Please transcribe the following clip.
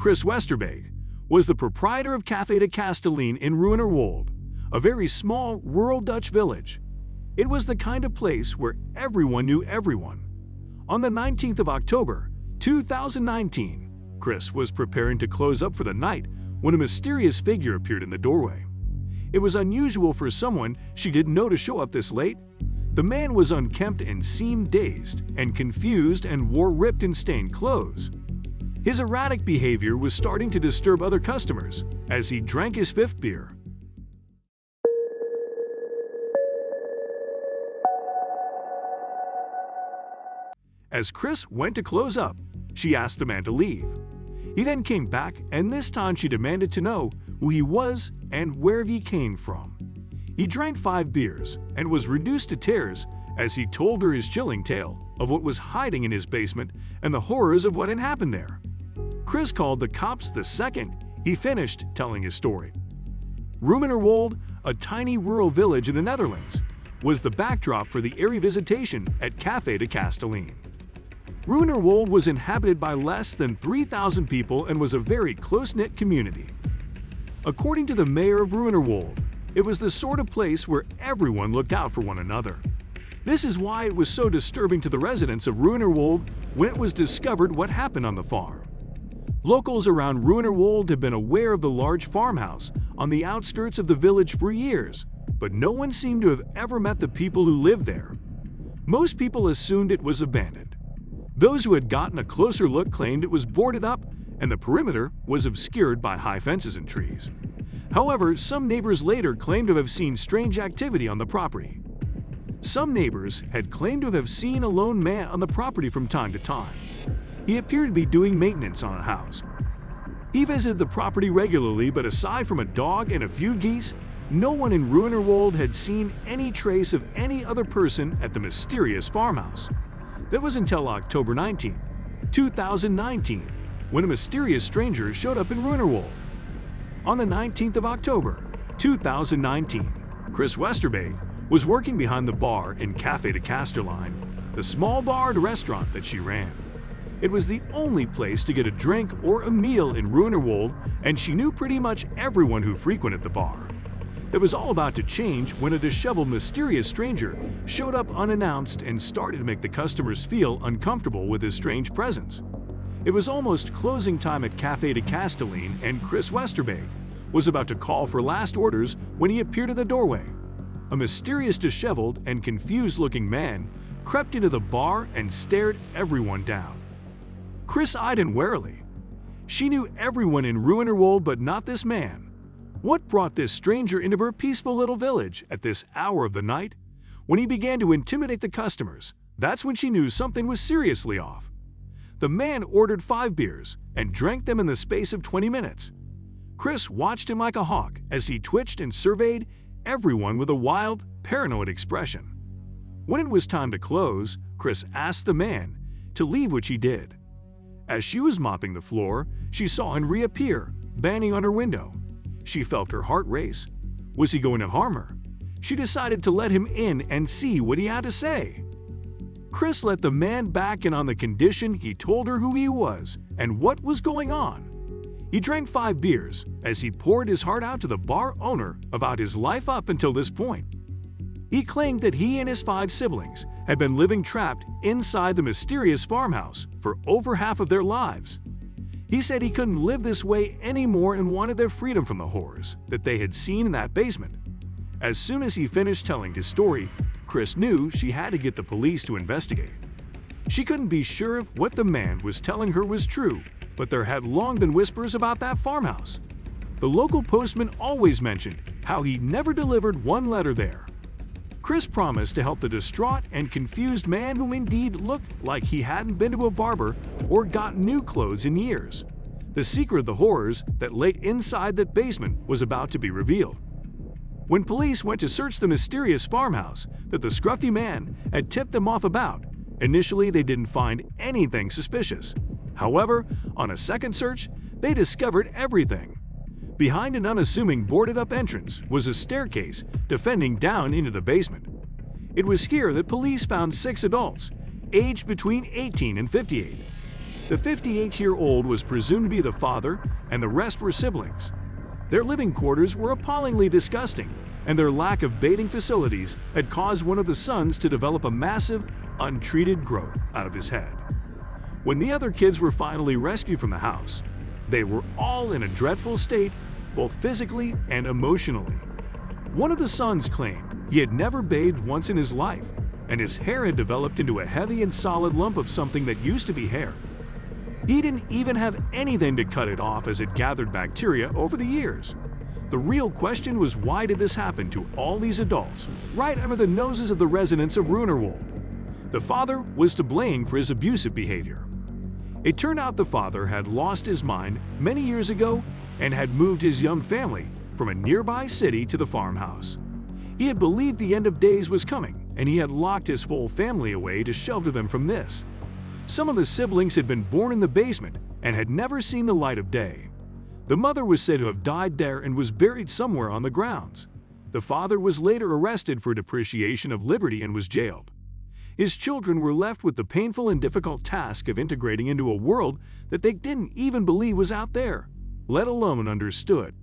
Kris Westerbeig, was the proprietor of Cafe De Kastelein in Ruinerwold, a very small rural Dutch village. It was the kind of place where everyone knew everyone. On the 19th of October, 2019, Kris was preparing to close up for the night when a mysterious figure appeared in the doorway. It was unusual for someone she didn't know to show up this late. The man was unkempt and seemed dazed and confused and wore ripped and stained clothes. His erratic behavior was starting to disturb other customers as he drank his fifth beer. As Kris went to close up, she asked the man to leave. He then came back, and this time she demanded to know who he was and where he came from. He drank 5 beers and was reduced to tears as he told her his chilling tale of what was hiding in his basement and the horrors of what had happened there. Kris called the cops the second he finished telling his story. Ruinerwold, a tiny rural village in the Netherlands, was the backdrop for the eerie visitation at Cafe De Kastelein. Ruinerwold was inhabited by less than 3,000 people and was a very close-knit community. According to the mayor of Ruinerwold, it was the sort of place where everyone looked out for one another. This is why it was so disturbing to the residents of Ruinerwold when it was discovered what happened on the farm. Locals around Ruinerwold have been aware of the large farmhouse on the outskirts of the village for years, but no one seemed to have ever met the people who lived there. Most people assumed it was abandoned. Those who had gotten a closer look claimed it was boarded up and the perimeter was obscured by high fences and trees. However, some neighbors later claimed to have seen strange activity on the property. Some neighbors had claimed to have seen a lone man on the property from time to time. He appeared to be doing maintenance on a house. He visited the property regularly, but aside from a dog and a few geese, no one in Ruinerwold had seen any trace of any other person at the mysterious farmhouse. That was until October 19, 2019, when a mysterious stranger showed up in Ruinerwold. On the 19th of October, 2019, Kris Westerbeig was working behind the bar in Cafe De Kastelein, the small bar and restaurant that she ran. It was the only place to get a drink or a meal in Ruinerwold, and she knew pretty much everyone who frequented the bar. It was all about to change when a disheveled, mysterious stranger showed up unannounced and started to make the customers feel uncomfortable with his strange presence. It was almost closing time at Cafe De Kastelein, and Kris Westerbeig was about to call for last orders when he appeared in the doorway. A mysterious, disheveled, and confused-looking man crept into the bar and stared everyone down. Kris eyed him warily. She knew everyone in Ruinerwold, but not this man. What brought this stranger into her peaceful little village at this hour of the night? When he began to intimidate the customers, that's when she knew something was seriously off. The man ordered 5 beers and drank them in the space of 20 minutes. Kris watched him like a hawk as he twitched and surveyed everyone with a wild, paranoid expression. When it was time to close, Kris asked the man to leave, which he did. As she was mopping the floor, she saw him reappear, banging on her window. She felt her heart race. Was he going to harm her? She decided to let him in and see what he had to say. Kris let the man back in on the condition he told her who he was and what was going on. He drank 5 beers as he poured his heart out to the bar owner about his life up until this point. He claimed that he and his 5 siblings had been living trapped inside the mysterious farmhouse for over half of their lives. He said he couldn't live this way anymore and wanted their freedom from the horrors that they had seen in that basement. As soon as he finished telling his story, Kris knew she had to get the police to investigate. She couldn't be sure if what the man was telling her was true, but there had long been whispers about that farmhouse. The local postman always mentioned how he never delivered one letter there. Kris promised to help the distraught and confused man, whom indeed looked like he hadn't been to a barber or gotten new clothes in years. The secret of the horrors that lay inside that basement was about to be revealed. When police went to search the mysterious farmhouse that the scruffy man had tipped them off about, initially they didn't find anything suspicious. However, on a second search, they discovered everything. Behind an unassuming boarded-up entrance was a staircase defending down into the basement. It was here that police found 6 adults, aged between 18 and 58. The 58-year-old was presumed to be the father, and the rest were siblings. Their living quarters were appallingly disgusting, and their lack of bathing facilities had caused one of the sons to develop a massive, untreated growth out of his head. When the other kids were finally rescued from the house, they were all in a dreadful state, both physically and emotionally. One of the sons claimed he had never bathed once in his life, and his hair had developed into a heavy and solid lump of something that used to be hair. He didn't even have anything to cut it off as it gathered bacteria over the years. The real question was, why did this happen to all these adults right under the noses of the residents of Ruinerwold? The father was to blame for his abusive behavior. It turned out the father had lost his mind many years ago and had moved his young family from a nearby city to the farmhouse. He had believed the end of days was coming, and he had locked his whole family away to shelter them from this. Some of the siblings had been born in the basement and had never seen the light of day. The mother was said to have died there and was buried somewhere on the grounds. The father was later arrested for deprivation of liberty and was jailed. His children were left with the painful and difficult task of integrating into a world that they didn't even believe was out there, let alone understood.